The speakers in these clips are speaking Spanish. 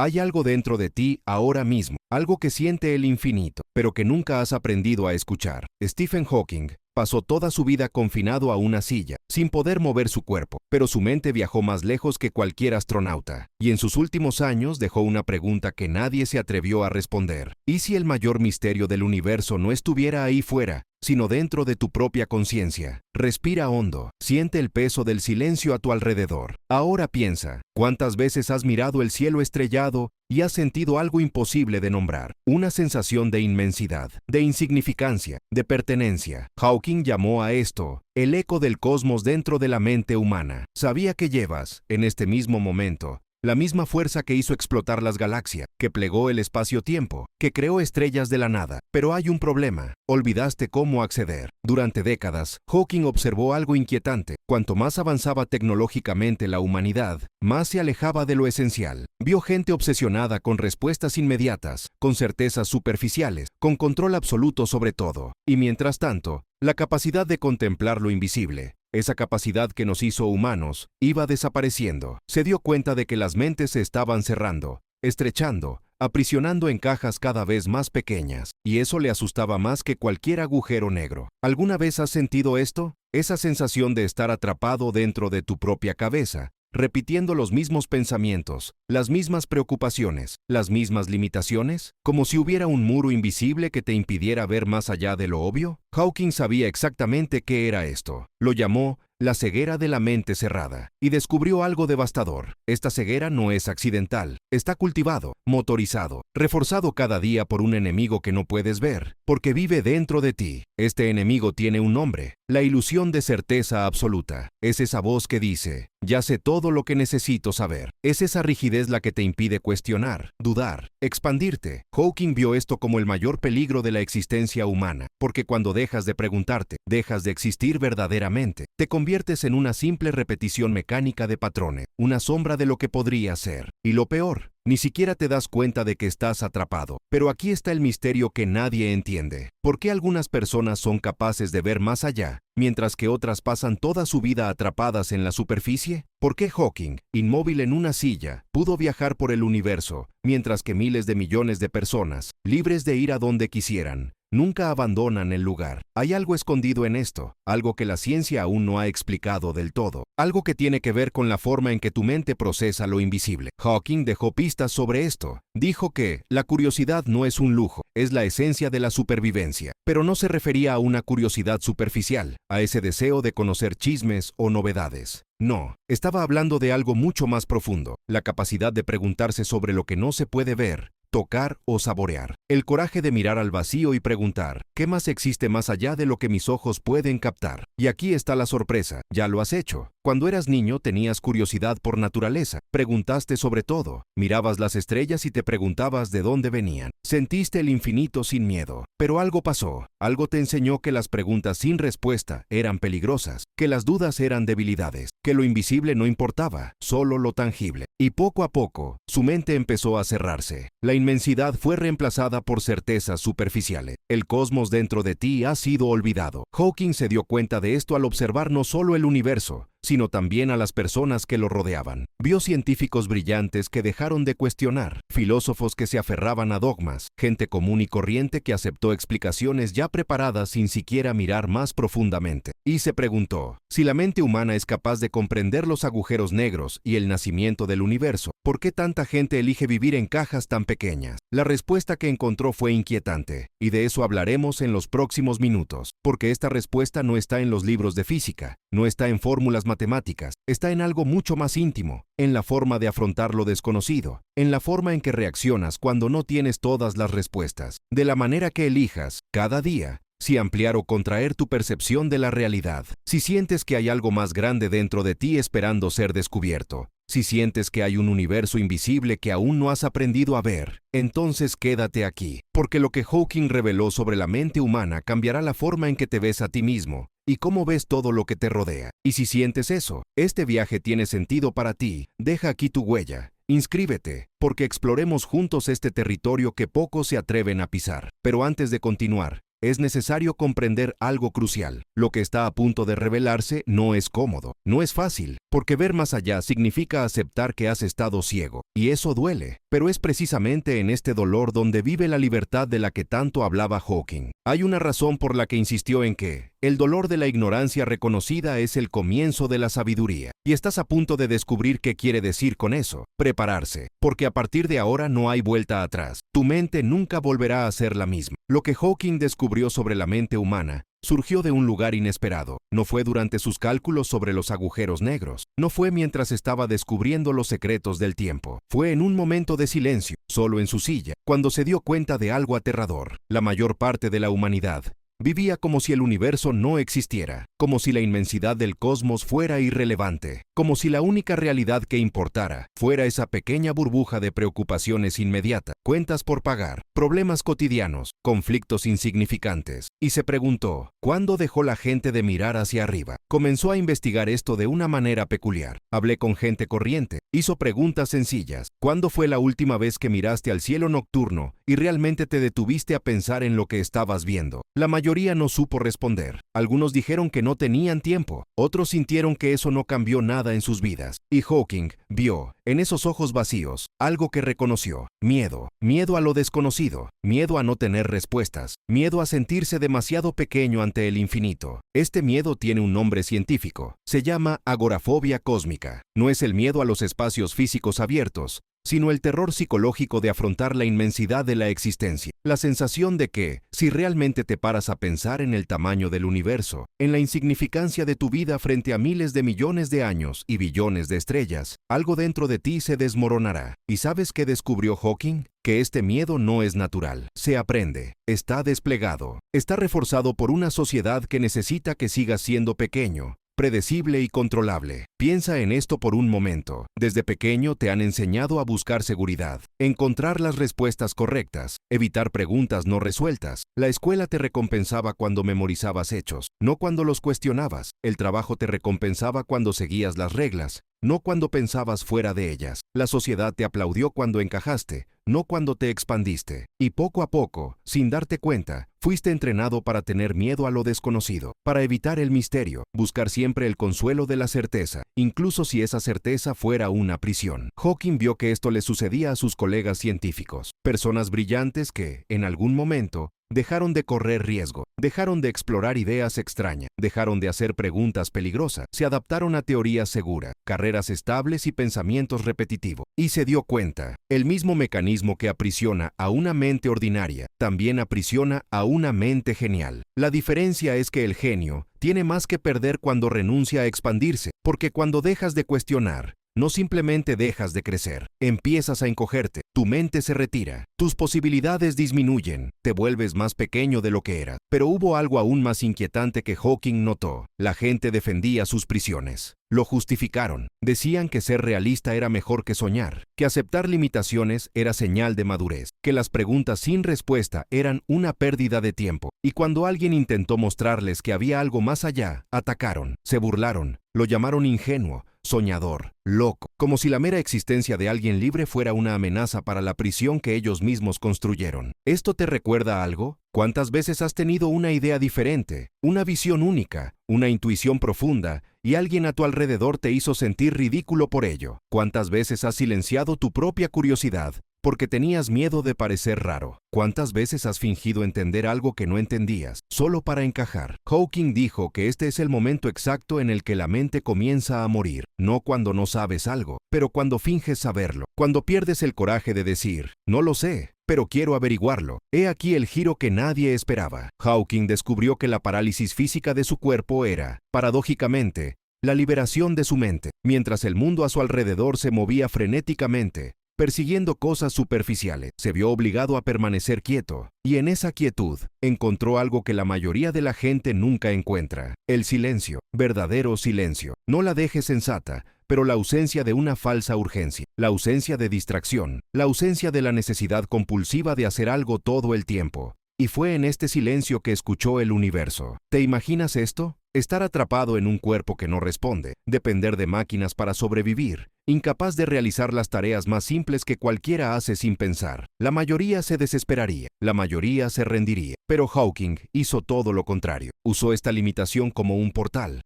Hay algo dentro de ti ahora mismo, algo que siente el infinito, pero que nunca has aprendido a escuchar. Stephen Hawking pasó toda su vida confinado a una silla, sin poder mover su cuerpo, pero su mente viajó más lejos que cualquier astronauta. Y en sus últimos años dejó una pregunta que nadie se atrevió a responder. ¿Y si el mayor misterio del universo no estuviera ahí fuera, sino dentro de tu propia conciencia? Respira hondo, siente el peso del silencio a tu alrededor. Ahora piensa, ¿cuántas veces has mirado el cielo estrellado y has sentido algo imposible de nombrar? Una sensación de inmensidad, de insignificancia, de pertenencia. Hawking llamó a esto el eco del cosmos dentro de la mente humana. Sabía que llevas, en este mismo momento, la misma fuerza que hizo explotar las galaxias, que plegó el espacio-tiempo, que creó estrellas de la nada. Pero hay un problema. Olvidaste cómo acceder. Durante décadas, Hawking observó algo inquietante. Cuanto más avanzaba tecnológicamente la humanidad, más se alejaba de lo esencial. Vio gente obsesionada con respuestas inmediatas, con certezas superficiales, con control absoluto sobre todo. Y mientras tanto, la capacidad de contemplar lo invisible, esa capacidad que nos hizo humanos, iba desapareciendo. Se dio cuenta de que las mentes se estaban cerrando, estrechando, aprisionando en cajas cada vez más pequeñas, y eso le asustaba más que cualquier agujero negro. ¿Alguna vez has sentido esto? Esa sensación de estar atrapado dentro de tu propia cabeza, repitiendo los mismos pensamientos, las mismas preocupaciones, las mismas limitaciones, como si hubiera un muro invisible que te impidiera ver más allá de lo obvio. Hawking sabía exactamente qué era esto. Lo llamó la ceguera de la mente cerrada, y descubrió algo devastador. Esta ceguera no es accidental, está cultivado, motorizado, reforzado cada día por un enemigo que no puedes ver, porque vive dentro de ti. Este enemigo tiene un nombre, la ilusión de certeza absoluta. Es esa voz que dice, ya sé todo lo que necesito saber. Es esa rigidez la que te impide cuestionar, dudar, expandirte. Hawking vio esto como el mayor peligro de la existencia humana, porque cuando dejas de preguntarte, dejas de existir verdaderamente, te conviertes en una simple repetición mecánica de patrones, una sombra de lo que podría ser. Y lo peor, ni siquiera te das cuenta de que estás atrapado. Pero aquí está el misterio que nadie entiende. ¿Por qué algunas personas son capaces de ver más allá, mientras que otras pasan toda su vida atrapadas en la superficie? ¿Por qué Hawking, inmóvil en una silla, pudo viajar por el universo, mientras que miles de millones de personas, libres de ir a donde quisieran, nunca abandonan el lugar? Hay algo escondido en esto, algo que la ciencia aún no ha explicado del todo, algo que tiene que ver con la forma en que tu mente procesa lo invisible. Hawking dejó pistas sobre esto. Dijo que la curiosidad no es un lujo, es la esencia de la supervivencia. Pero no se refería a una curiosidad superficial, a ese deseo de conocer chismes o novedades. No, estaba hablando de algo mucho más profundo, la capacidad de preguntarse sobre lo que no se puede ver, tocar o saborear. El coraje de mirar al vacío y preguntar, ¿qué más existe más allá de lo que mis ojos pueden captar? Y aquí está la sorpresa, ya lo has hecho. Cuando eras niño tenías curiosidad por naturaleza, preguntaste sobre todo, mirabas las estrellas y te preguntabas de dónde venían. Sentiste el infinito sin miedo, pero algo pasó, algo te enseñó que las preguntas sin respuesta eran peligrosas, que las dudas eran debilidades, que lo invisible no importaba, solo lo tangible. Y poco a poco, su mente empezó a cerrarse. La inmensidad fue reemplazada por certezas superficiales. El cosmos dentro de ti ha sido olvidado. Hawking se dio cuenta de esto al observar no solo el universo, sino también a las personas que lo rodeaban. Vio científicos brillantes que dejaron de cuestionar, filósofos que se aferraban a dogmas, gente común y corriente que aceptó explicaciones ya preparadas sin siquiera mirar más profundamente. Y se preguntó, si la mente humana es capaz de comprender los agujeros negros y el nacimiento del universo, ¿por qué tanta gente elige vivir en cajas tan pequeñas? La respuesta que encontró fue inquietante, y de eso hablaremos en los próximos minutos, porque esta respuesta no está en los libros de física, no está en fórmulas matemáticas, está en algo mucho más íntimo, en la forma de afrontar lo desconocido, en la forma en que reaccionas cuando no tienes todas las respuestas, de la manera que elijas, cada día, si ampliar o contraer tu percepción de la realidad, si sientes que hay algo más grande dentro de ti esperando ser descubierto, si sientes que hay un universo invisible que aún no has aprendido a ver, entonces quédate aquí, porque lo que Hawking reveló sobre la mente humana cambiará la forma en que te ves a ti mismo y cómo ves todo lo que te rodea. Y si sientes eso, este viaje tiene sentido para ti, deja aquí tu huella. Inscríbete, porque exploremos juntos este territorio que pocos se atreven a pisar. Pero antes de continuar, es necesario comprender algo crucial. Lo que está a punto de revelarse no es cómodo, no es fácil, porque ver más allá significa aceptar que has estado ciego, y eso duele. Pero es precisamente en este dolor donde vive la libertad de la que tanto hablaba Hawking. Hay una razón por la que insistió en que el dolor de la ignorancia reconocida es el comienzo de la sabiduría. Y estás a punto de descubrir qué quiere decir con eso. Prepararse, porque a partir de ahora no hay vuelta atrás. Tu mente nunca volverá a ser la misma. Lo que Hawking descubrió sobre la mente humana surgió de un lugar inesperado. No fue durante sus cálculos sobre los agujeros negros. No fue mientras estaba descubriendo los secretos del tiempo. Fue en un momento de silencio, solo en su silla, cuando se dio cuenta de algo aterrador. La mayor parte de la humanidad vivía como si el universo no existiera, como si la inmensidad del cosmos fuera irrelevante, como si la única realidad que importara fuera esa pequeña burbuja de preocupaciones inmediatas, cuentas por pagar, problemas cotidianos, conflictos insignificantes. Y se preguntó, ¿cuándo dejó la gente de mirar hacia arriba? Comenzó a investigar esto de una manera peculiar. Hablé con gente corriente, hizo preguntas sencillas. ¿Cuándo fue la última vez que miraste al cielo nocturno y realmente te detuviste a pensar en lo que estabas viendo? La mayoría no supo responder. Algunos dijeron que no tenían tiempo. Otros sintieron que eso no cambió nada en sus vidas. Y Hawking vio, en esos ojos vacíos, algo que reconoció. Miedo. Miedo a lo desconocido. Miedo a no tener respuestas. Miedo a sentirse demasiado pequeño ante el infinito. Este miedo tiene un nombre científico. Se llama agorafobia cósmica. No es el miedo a los espacios físicos abiertos, sino el terror psicológico de afrontar la inmensidad de la existencia. La sensación de que, si realmente te paras a pensar en el tamaño del universo, en la insignificancia de tu vida frente a miles de millones de años y billones de estrellas, algo dentro de ti se desmoronará. ¿Y sabes qué descubrió Hawking? Que este miedo no es natural. Se aprende. Está desplegado. Está reforzado por una sociedad que necesita que sigas siendo pequeño, predecible y controlable. Piensa en esto por un momento. Desde pequeño te han enseñado a buscar seguridad, encontrar las respuestas correctas, evitar preguntas no resueltas. La escuela te recompensaba cuando memorizabas hechos, no cuando los cuestionabas. El trabajo te recompensaba cuando seguías las reglas, no cuando pensabas fuera de ellas. La sociedad te aplaudió cuando encajaste, no cuando te expandiste. Y poco a poco, sin darte cuenta, fuiste entrenado para tener miedo a lo desconocido, para evitar el misterio, buscar siempre el consuelo de la certeza, incluso si esa certeza fuera una prisión. Hawking vio que esto le sucedía a sus colegas científicos, personas brillantes que, en algún momento, dejaron de correr riesgo, dejaron de explorar ideas extrañas, dejaron de hacer preguntas peligrosas, se adaptaron a teorías seguras, carreras estables y pensamientos repetitivos. Y se dio cuenta, el mismo mecanismo que aprisiona a una mente ordinaria, también aprisiona a una mente genial. La diferencia es que el genio tiene más que perder cuando renuncia a expandirse, porque cuando dejas de cuestionar, no simplemente dejas de crecer, empiezas a encogerte, tu mente se retira, tus posibilidades disminuyen, te vuelves más pequeño de lo que eras. Pero hubo algo aún más inquietante que Hawking notó. La gente defendía sus prisiones. Lo justificaron. Decían que ser realista era mejor que soñar, que aceptar limitaciones era señal de madurez, que las preguntas sin respuesta eran una pérdida de tiempo. Y cuando alguien intentó mostrarles que había algo más allá, atacaron, se burlaron, lo llamaron ingenuo, soñador, loco, como si la mera existencia de alguien libre fuera una amenaza para la prisión que ellos mismos construyeron. ¿Esto te recuerda algo? ¿Cuántas veces has tenido una idea diferente, una visión única, una intuición profunda, y alguien a tu alrededor te hizo sentir ridículo por ello? ¿Cuántas veces has silenciado tu propia curiosidad porque tenías miedo de parecer raro? ¿Cuántas veces has fingido entender algo que no entendías, solo para encajar? Hawking dijo que este es el momento exacto en el que la mente comienza a morir, no cuando no sabes algo, pero cuando finges saberlo, cuando pierdes el coraje de decir, no lo sé, pero quiero averiguarlo. He aquí el giro que nadie esperaba. Hawking descubrió que la parálisis física de su cuerpo era, paradójicamente, la liberación de su mente, mientras el mundo a su alrededor se movía frenéticamente, persiguiendo cosas superficiales. Se vio obligado a permanecer quieto, y en esa quietud encontró algo que la mayoría de la gente nunca encuentra: el silencio, verdadero silencio. No la dejes sensata, pero la ausencia de una falsa urgencia, la ausencia de distracción, la ausencia de la necesidad compulsiva de hacer algo todo el tiempo. y fue en este silencio que escuchó el universo. ¿Te imaginas esto? Estar atrapado en un cuerpo que no responde, depender de máquinas para sobrevivir, incapaz de realizar las tareas más simples que cualquiera hace sin pensar. La mayoría se desesperaría, la mayoría se rendiría. Pero Hawking hizo todo lo contrario. Usó esta limitación como un portal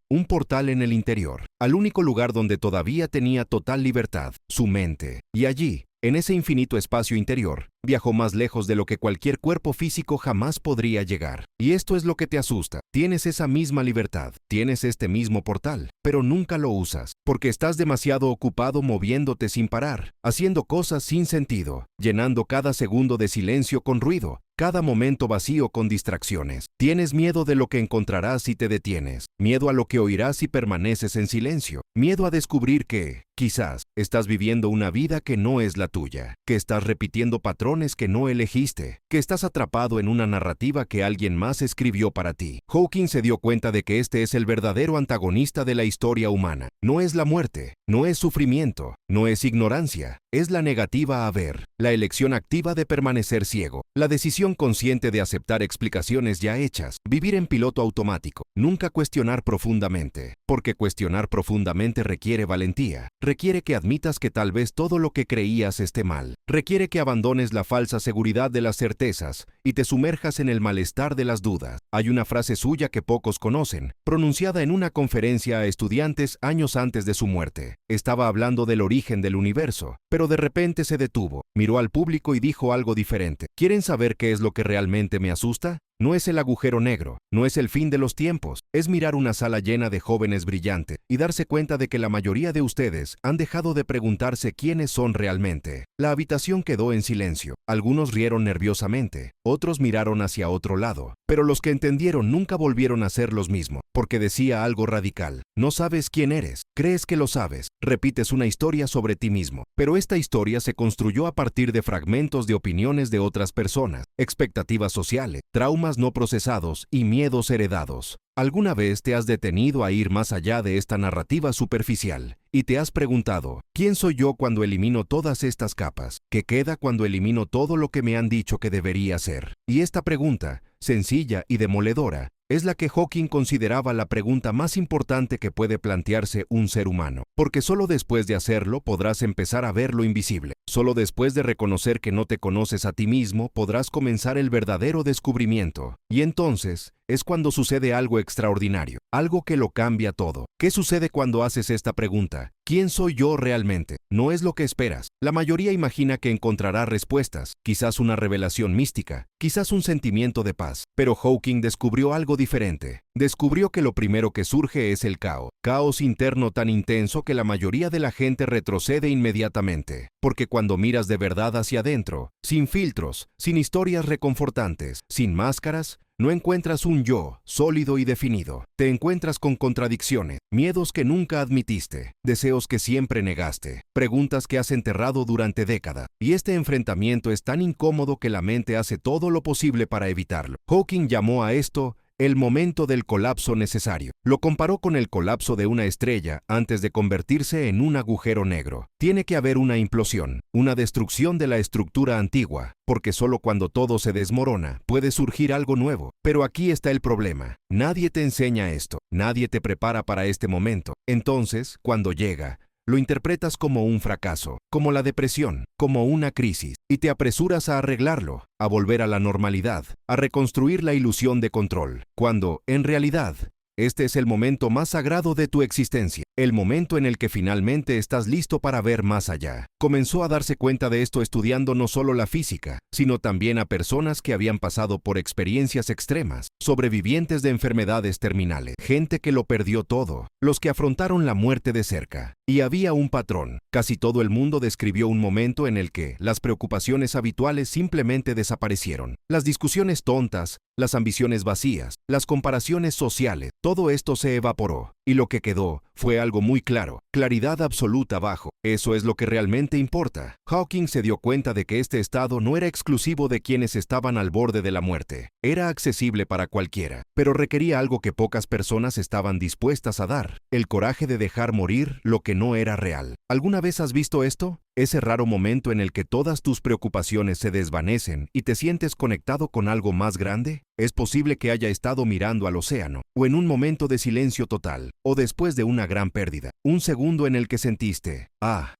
en el interior, al único lugar donde todavía tenía total libertad, su mente. Y allí, en ese infinito espacio interior, viajó más lejos de lo que cualquier cuerpo físico jamás podría llegar. Y esto es lo que te asusta. Tienes esa misma libertad, tienes este mismo portal, pero nunca lo usas, porque estás demasiado ocupado moviéndote sin parar, haciendo cosas sin sentido, llenando cada segundo de silencio con ruido, cada momento vacío con distracciones. Tienes miedo de lo que encontrarás si te detienes, miedo a lo que oirás si permaneces en silencio, miedo a descubrir que, quizás, estás viviendo una vida que no es la tuya, que estás repitiendo patrones que no elegiste, que estás atrapado en una narrativa que alguien más escribió para ti. Hawking se dio cuenta de que este es el verdadero antagonista de la historia humana. No es la muerte, no es sufrimiento, no es ignorancia, es la negativa a ver, la elección activa de permanecer ciego, la decisión consciente de aceptar explicaciones ya hechas, vivir en piloto automático, nunca cuestionar profundamente, porque cuestionar profundamente requiere valentía, requiere que admitas que tal vez todo lo que creías esté mal, requiere que abandones la falsa seguridad de las certezas y te sumerjas en el malestar de las dudas. Hay una frase suya que pocos conocen, pronunciada en una conferencia a estudiantes años antes de su muerte. Estaba hablando del origen del universo, pero de repente se detuvo, miró al público y dijo algo diferente. ¿Quieren saber qué es lo que realmente me asusta? No es el agujero negro, no es el fin de los tiempos, es mirar una sala llena de jóvenes brillantes y darse cuenta de que la mayoría de ustedes han dejado de preguntarse quiénes son realmente. La habitación quedó en silencio, algunos rieron nerviosamente, otros miraron hacia otro lado, pero los que entendieron nunca volvieron a hacer los mismos, porque decía algo radical. No sabes quién eres, crees que lo sabes, repites una historia sobre ti mismo, pero esta historia se construyó a partir de fragmentos de opiniones de otras personas, expectativas sociales, traumas no procesados y miedos heredados. ¿Alguna vez te has detenido a ir más allá de esta narrativa superficial y te has preguntado, ¿quién soy yo cuando elimino todas estas capas? ¿Qué queda cuando elimino todo lo que me han dicho que debería ser? Y esta pregunta, sencilla y demoledora, es la que Hawking consideraba la pregunta más importante que puede plantearse un ser humano, porque solo después de hacerlo podrás empezar a ver lo invisible. Solo después de reconocer que no te conoces a ti mismo podrás comenzar el verdadero descubrimiento. Y entonces es cuando sucede algo extraordinario, algo que lo cambia todo. ¿Qué sucede cuando haces esta pregunta? ¿Quién soy yo realmente? No es lo que esperas. La mayoría imagina que encontrará respuestas, quizás una revelación mística, quizás un sentimiento de paz. Pero Hawking descubrió algo diferente. Descubrió que lo primero que surge es el caos interno tan intenso que la mayoría de la gente retrocede inmediatamente. Porque cuando miras de verdad hacia adentro, sin filtros, sin historias reconfortantes, sin máscaras, no encuentras un yo sólido y definido. Te encuentras con contradicciones, miedos que nunca admitiste, deseos que siempre negaste, preguntas que has enterrado durante décadas. Y este enfrentamiento es tan incómodo que la mente hace todo lo posible para evitarlo. Hawking llamó a esto el momento del colapso necesario. Lo comparó con el colapso de una estrella antes de convertirse en un agujero negro. Tiene que haber una implosión, una destrucción de la estructura antigua, porque solo cuando todo se desmorona puede surgir algo nuevo. Pero aquí está el problema. Nadie te enseña esto, nadie te prepara para este momento. Entonces, cuando llega, lo interpretas como un fracaso, como la depresión, como una crisis, y te apresuras a arreglarlo, a volver a la normalidad, a reconstruir la ilusión de control, cuando, en realidad, este es el momento más sagrado de tu existencia, el momento en el que finalmente estás listo para ver más allá. Comenzó a darse cuenta de esto estudiando no solo la física, sino también a personas que habían pasado por experiencias extremas, sobrevivientes de enfermedades terminales, gente que lo perdió todo, los que afrontaron la muerte de cerca. Y había un patrón. Casi todo el mundo describió un momento en el que las preocupaciones habituales simplemente desaparecieron. Las discusiones tontas, las ambiciones vacías, las comparaciones sociales, todo esto se evaporó. Y lo que quedó fue algo muy claro, claridad absoluta abajo. Eso es lo que realmente importa. Hawking se dio cuenta de que este estado no era exclusivo de quienes estaban al borde de la muerte. Era accesible para cualquiera, pero requería algo que pocas personas estaban dispuestas a dar: el coraje de dejar morir lo que no era real. ¿Alguna vez has visto esto? ese raro momento en el que todas tus preocupaciones se desvanecen y te sientes conectado con algo más grande. Es posible que haya estado mirando al océano, o en un momento de silencio total, o después de una gran pérdida. Un segundo en el que sentiste,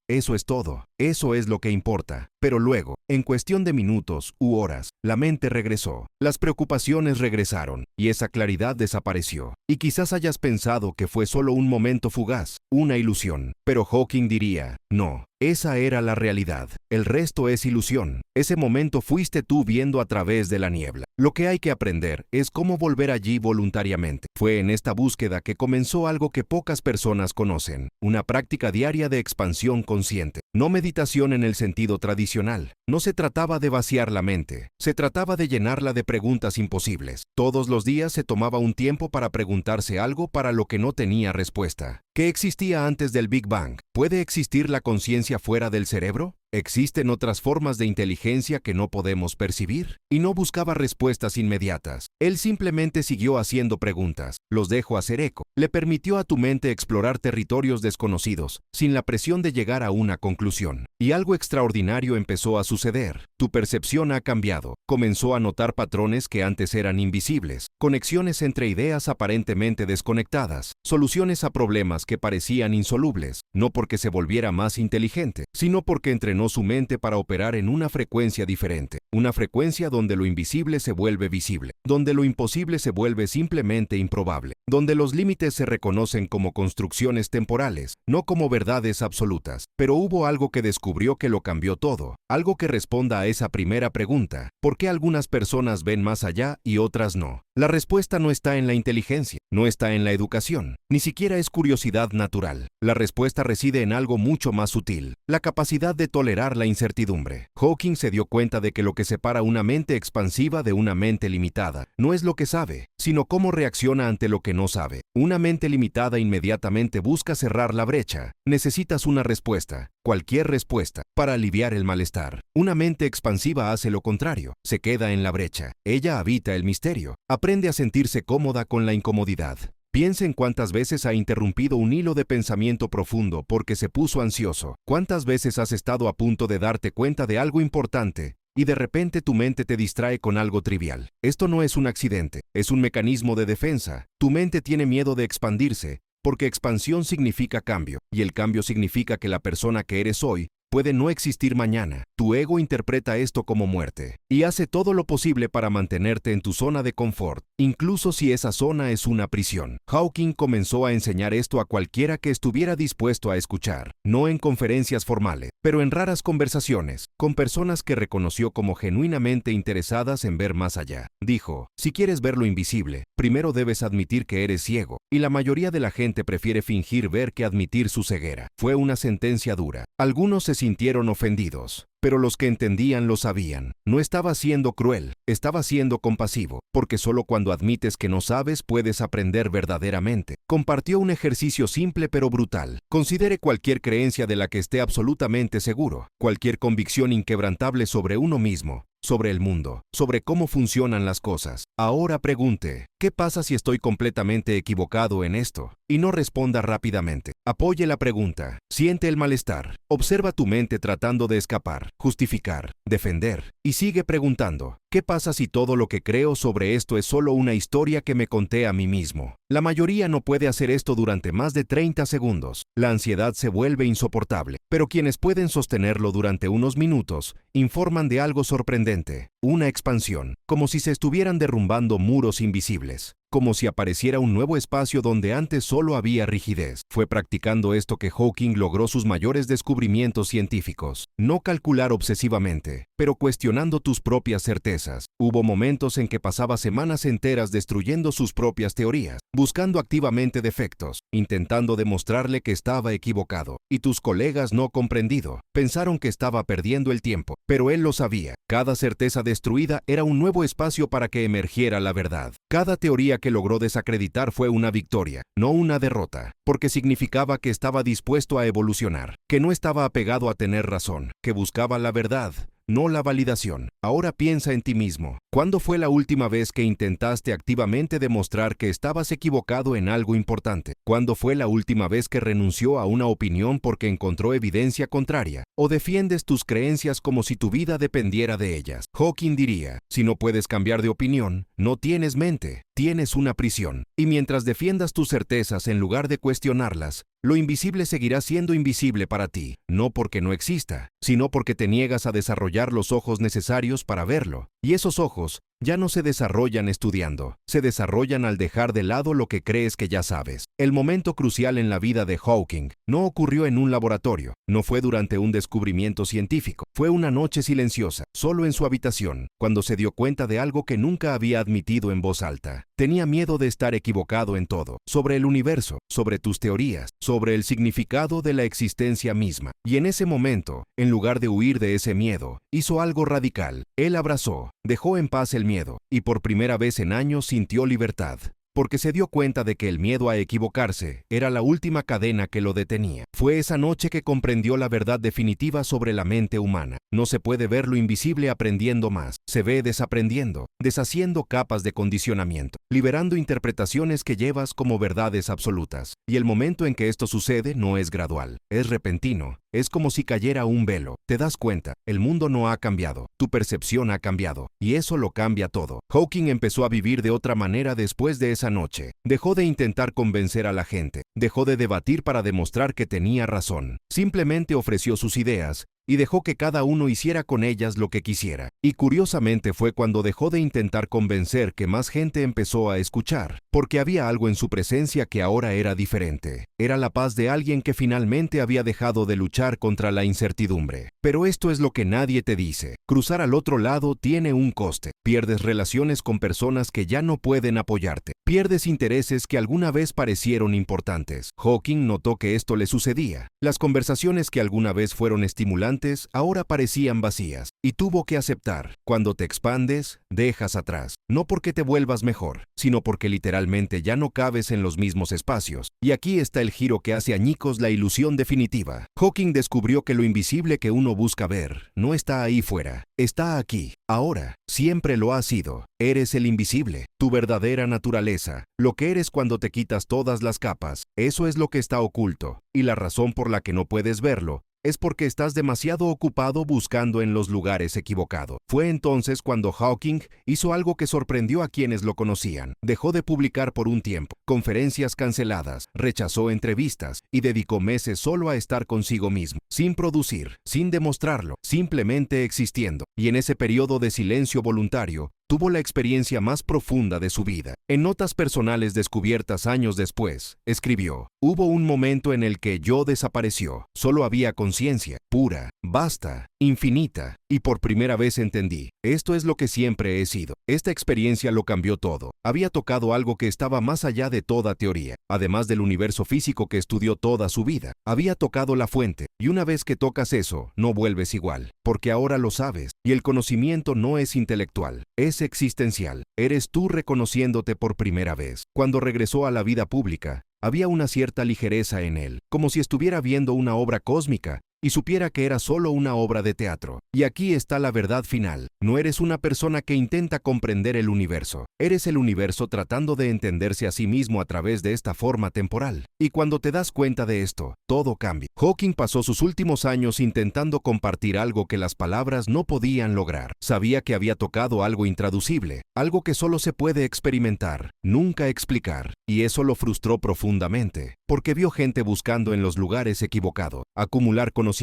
eso es todo, eso es lo que importa. Pero luego, en cuestión de minutos u horas, la mente regresó, las preocupaciones regresaron, y esa claridad desapareció. Y quizás hayas pensado que fue solo un momento fugaz, una ilusión. Pero Hawking diría, no, esa era la realidad. El resto es ilusión. Ese momento fuiste tú viendo a través de la niebla. Lo que hay que aprender es cómo volver allí voluntariamente. Fue en esta búsqueda que comenzó algo que pocas personas conocen, una práctica diaria de expansión consciente. No meditación en el sentido tradicional. No se trataba de vaciar la mente, se trataba de llenarla de preguntas imposibles. Todos los días se tomaba un tiempo para preguntarse algo para lo que no tenía respuesta. ¿Qué existía antes del Big Bang? ¿Puede existir la conciencia fuera del cerebro? ¿Existen otras formas de inteligencia que no podemos percibir? Y no buscaba respuestas inmediatas. Él simplemente siguió haciendo preguntas. Los dejó hacer eco. Le permitió a tu mente explorar territorios desconocidos, sin la presión de llegar a una conclusión. Y algo extraordinario empezó a suceder. Tu percepción ha cambiado. Comenzó a notar patrones que antes eran invisibles, conexiones entre ideas aparentemente desconectadas, soluciones a problemas que parecían insolubles, no porque se volviera más inteligente, sino porque entrenó su mente para operar en una frecuencia diferente, una frecuencia donde lo invisible se vuelve visible, donde lo imposible se vuelve simplemente improbable, donde los límites se reconocen como construcciones temporales, no como verdades absolutas. Pero hubo algo que descubrió que lo cambió todo, algo que responda a esa primera pregunta: ¿por qué algunas personas ven más allá y otras no? La respuesta no está en la inteligencia, no está en la educación, ni siquiera es curiosidad natural. La respuesta reside en algo mucho más sutil, la capacidad de tolerar la incertidumbre. Hawking se dio cuenta de que lo que separa una mente expansiva de una mente limitada no es lo que sabe, sino cómo reacciona ante lo que no sabe. Una mente limitada inmediatamente busca cerrar la brecha. Necesitas una respuesta, cualquier respuesta, para aliviar el malestar. Una mente expansiva hace lo contrario, se queda en la brecha. Ella habita el misterio, aprende a sentirse cómoda con la incomodidad. Piensa en cuántas veces ha interrumpido un hilo de pensamiento profundo porque se puso ansioso. ¿Cuántas veces has estado a punto de darte cuenta de algo importante y de repente tu mente te distrae con algo trivial? Esto no es un accidente, es un mecanismo de defensa. Tu mente tiene miedo de expandirse, porque expansión significa cambio, y el cambio significa que la persona que eres hoy puede no existir mañana. Tu ego interpreta esto como muerte, y hace todo lo posible para mantenerte en tu zona de confort, incluso si esa zona es una prisión. Hawking comenzó a enseñar esto a cualquiera que estuviera dispuesto a escuchar, no en conferencias formales, pero en raras conversaciones, con personas que reconoció como genuinamente interesadas en ver más allá. Dijo, si quieres ver lo invisible, primero debes admitir que eres ciego, y la mayoría de la gente prefiere fingir ver que admitir su ceguera. Fue una sentencia dura. Algunos se sintieron ofendidos, pero los que entendían lo sabían. No estaba siendo cruel, estaba siendo compasivo, porque solo cuando admites que no sabes puedes aprender verdaderamente. Compartió un ejercicio simple pero brutal. Considere cualquier creencia de la que esté absolutamente seguro, cualquier convicción inquebrantable sobre uno mismo, sobre el mundo, sobre cómo funcionan las cosas. Ahora pregunte, ¿qué pasa si estoy completamente equivocado en esto? Y no responda rápidamente. Apoye la pregunta. Siente el malestar. Observa tu mente tratando de escapar, justificar, defender, y sigue preguntando, ¿qué pasa si todo lo que creo sobre esto es solo una historia que me conté a mí mismo? La mayoría no puede hacer esto durante más de 30 segundos. La ansiedad se vuelve insoportable, pero quienes pueden sostenerlo durante unos minutos informan de algo sorprendente, una expansión, como si se estuvieran derrumbando muros invisibles, como si apareciera un nuevo espacio donde antes solo había rigidez. Fue practicando esto que Hawking logró sus mayores descubrimientos científicos. No calcular obsesivamente, pero cuestionando tus propias certezas. Hubo momentos en que pasaba semanas enteras destruyendo sus propias teorías, buscando activamente defectos, intentando demostrarle que estaba equivocado, y tus colegas no comprendido. Pensaron que estaba perdiendo el tiempo, pero él lo sabía. Cada certeza destruida era un nuevo espacio para que emergiera la verdad. Cada teoría que logró desacreditar fue una victoria, no una derrota, porque significaba que estaba dispuesto a evolucionar, que no estaba apegado a tener razón, que buscaba la verdad, no la validación. Ahora piensa en ti mismo. ¿Cuándo fue la última vez que intentaste activamente demostrar que estabas equivocado en algo importante? ¿Cuándo fue la última vez que renunció a una opinión porque encontró evidencia contraria? ¿O defiendes tus creencias como si tu vida dependiera de ellas? Hawking diría, si no puedes cambiar de opinión, no tienes mente, tienes una prisión. Y mientras defiendas tus certezas en lugar de cuestionarlas, lo invisible seguirá siendo invisible para ti, no porque no exista, sino porque te niegas a desarrollar los ojos necesarios para verlo. Y esos ojos ya no se desarrollan estudiando, se desarrollan al dejar de lado lo que crees que ya sabes. El momento crucial en la vida de Hawking no ocurrió en un laboratorio, no fue durante un descubrimiento científico, fue una noche silenciosa, solo en su habitación, cuando se dio cuenta de algo que nunca había admitido en voz alta. Tenía miedo de estar equivocado en todo, sobre el universo, sobre tus teorías, sobre el significado de la existencia misma. Y en ese momento, en lugar de huir de ese miedo, hizo algo radical. Él abrazó, dejó en paz el miedo, y por primera vez en años sintió libertad. Porque se dio cuenta de que el miedo a equivocarse era la última cadena que lo detenía. Fue esa noche que comprendió la verdad definitiva sobre la mente humana. No se puede ver lo invisible aprendiendo más, se ve desaprendiendo, deshaciendo capas de condicionamiento, liberando interpretaciones que llevas como verdades absolutas. Y el momento en que esto sucede no es gradual, es repentino. Es como si cayera un velo. Te das cuenta, el mundo no ha cambiado, tu percepción ha cambiado, y eso lo cambia todo. Hawking empezó a vivir de otra manera después de esa noche. Dejó de intentar convencer a la gente, dejó de debatir para demostrar que tenía razón. Simplemente ofreció sus ideas y dejó que cada uno hiciera con ellas lo que quisiera. Y curiosamente fue cuando dejó de intentar convencer que más gente empezó a escuchar, porque había algo en su presencia que ahora era diferente. Era la paz de alguien que finalmente había dejado de luchar contra la incertidumbre. Pero esto es lo que nadie te dice. Cruzar al otro lado tiene un coste. Pierdes relaciones con personas que ya no pueden apoyarte. Pierdes intereses que alguna vez parecieron importantes. Hawking notó que esto le sucedía. Las conversaciones que alguna vez fueron estimulantes ahora parecían vacías. Y tuvo que aceptar. Cuando te expandes, dejas atrás. No porque te vuelvas mejor, sino porque literalmente ya no cabes en los mismos espacios. Y aquí está el giro que hace añicos la ilusión definitiva. Hawking descubrió que lo invisible que uno busca ver no está ahí fuera. Está aquí, ahora, siempre lo ha sido. Eres el invisible, tu verdadera naturaleza, lo que eres cuando te quitas todas las capas. Eso es lo que está oculto, y la razón por la que no puedes verlo es porque estás demasiado ocupado buscando en los lugares equivocados. Fue entonces cuando Hawking hizo algo que sorprendió a quienes lo conocían. Dejó de publicar por un tiempo, conferencias canceladas, rechazó entrevistas y dedicó meses solo a estar consigo mismo, sin producir, sin demostrarlo, simplemente existiendo. Y en ese periodo de silencio voluntario, tuvo la experiencia más profunda de su vida. En notas personales descubiertas años después, escribió: «Hubo un momento en el que yo desapareció. Solo había conciencia, pura, vasta, infinita. Y por primera vez entendí, esto es lo que siempre he sido». Esta experiencia lo cambió todo. Había tocado algo que estaba más allá de toda teoría. Además del universo físico que estudió toda su vida, había tocado la fuente. Y una vez que tocas eso, no vuelves igual. Porque ahora lo sabes. Y el conocimiento no es intelectual, es existencial. Eres tú reconociéndote por primera vez. Cuando regresó a la vida pública, había una cierta ligereza en él, como si estuviera viendo una obra cósmica y supiera que era solo una obra de teatro. Y aquí está la verdad final. No eres una persona que intenta comprender el universo. Eres el universo tratando de entenderse a sí mismo a través de esta forma temporal. Y cuando te das cuenta de esto, todo cambia. Hawking pasó sus últimos años intentando compartir algo que las palabras no podían lograr. Sabía que había tocado algo intraducible, algo que solo se puede experimentar, nunca explicar. Y eso lo frustró profundamente, porque vio gente buscando en los lugares equivocados, acumular conocimiento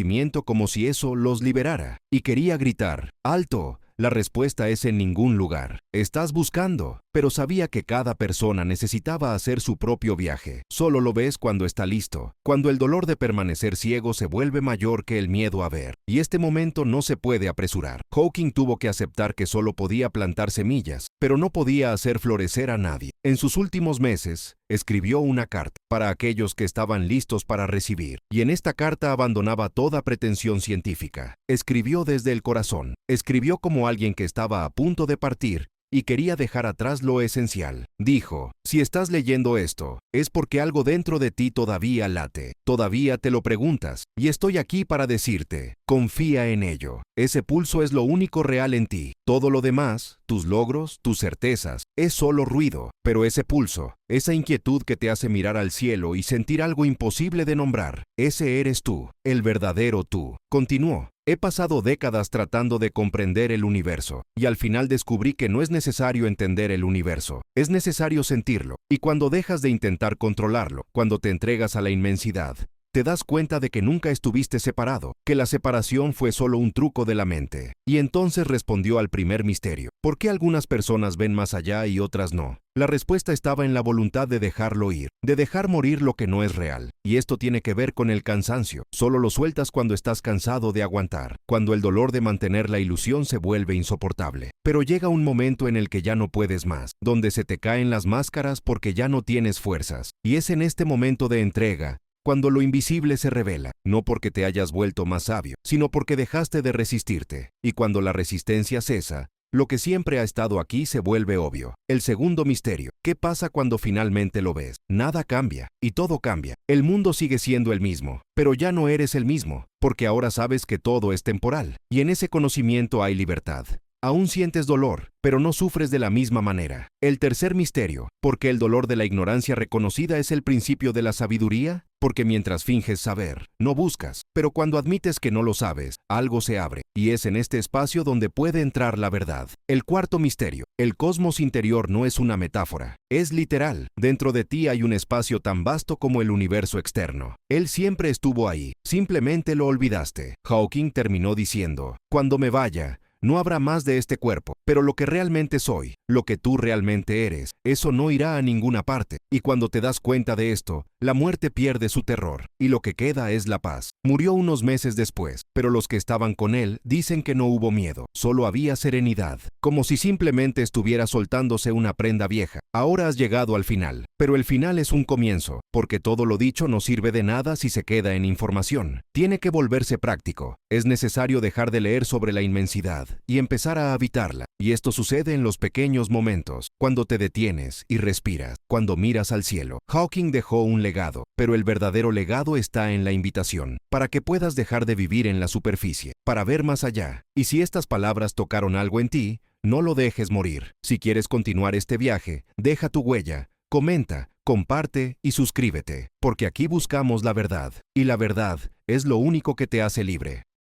como si eso los liberara. Y quería gritar: «¡Alto!». La respuesta es en ningún lugar. Estás buscando, pero sabía que cada persona necesitaba hacer su propio viaje. Solo lo ves cuando está listo, cuando el dolor de permanecer ciego se vuelve mayor que el miedo a ver. Y este momento no se puede apresurar. Hawking tuvo que aceptar que solo podía plantar semillas, pero no podía hacer florecer a nadie. En sus últimos meses, escribió una carta para aquellos que estaban listos para recibir. Y en esta carta abandonaba toda pretensión científica. Escribió desde el corazón. Escribió como alguien que estaba a punto de partir y quería dejar atrás lo esencial. Dijo, si estás leyendo esto, es porque algo dentro de ti todavía late, todavía te lo preguntas, y estoy aquí para decirte, confía en ello. Ese pulso es lo único real en ti. Todo lo demás, tus logros, tus certezas, es solo ruido. Pero ese pulso, esa inquietud que te hace mirar al cielo y sentir algo imposible de nombrar, ese eres tú, el verdadero tú. Continuó. He pasado décadas tratando de comprender el universo, y al final descubrí que no es necesario entender el universo, es necesario sentirlo. Y cuando dejas de intentar controlarlo, cuando te entregas a la inmensidad, te das cuenta de que nunca estuviste separado, que la separación fue solo un truco de la mente. Y entonces respondió al primer misterio. ¿Por qué algunas personas ven más allá y otras no? La respuesta estaba en la voluntad de dejarlo ir, de dejar morir lo que no es real. Y esto tiene que ver con el cansancio. Solo lo sueltas cuando estás cansado de aguantar, cuando el dolor de mantener la ilusión se vuelve insoportable. Pero llega un momento en el que ya no puedes más, donde se te caen las máscaras porque ya no tienes fuerzas. Y es en este momento de entrega cuando lo invisible se revela, no porque te hayas vuelto más sabio, sino porque dejaste de resistirte. Y cuando la resistencia cesa, lo que siempre ha estado aquí se vuelve obvio. El segundo misterio. ¿Qué pasa cuando finalmente lo ves? Nada cambia, y todo cambia. El mundo sigue siendo el mismo, pero ya no eres el mismo, porque ahora sabes que todo es temporal, y en ese conocimiento hay libertad. Aún sientes dolor, pero no sufres de la misma manera. El tercer misterio. ¿Por qué el dolor de la ignorancia reconocida es el principio de la sabiduría? Porque mientras finges saber, no buscas. Pero cuando admites que no lo sabes, algo se abre. Y es en este espacio donde puede entrar la verdad. El cuarto misterio. El cosmos interior no es una metáfora. Es literal. Dentro de ti hay un espacio tan vasto como el universo externo. Él siempre estuvo ahí. Simplemente lo olvidaste. Hawking terminó diciendo, cuando me vaya, no habrá más de este cuerpo, pero lo que realmente soy, lo que tú realmente eres, eso no irá a ninguna parte. Y cuando te das cuenta de esto, la muerte pierde su terror, y lo que queda es la paz. Murió unos meses después, pero los que estaban con él dicen que no hubo miedo, solo había serenidad, como si simplemente estuviera soltándose una prenda vieja. Ahora has llegado al final, pero el final es un comienzo, porque todo lo dicho no sirve de nada si se queda en información. Tiene que volverse práctico. Es necesario dejar de leer sobre la inmensidad y empezar a habitarla. Y esto sucede en los pequeños momentos, cuando te detienes y respiras, cuando miras al cielo. Hawking dejó un legado, pero el verdadero legado está en la invitación, para que puedas dejar de vivir en la superficie, para ver más allá. Y si estas palabras tocaron algo en ti, no lo dejes morir. Si quieres continuar este viaje, deja tu huella, comenta, comparte y suscríbete, porque aquí buscamos la verdad, y la verdad es lo único que te hace libre.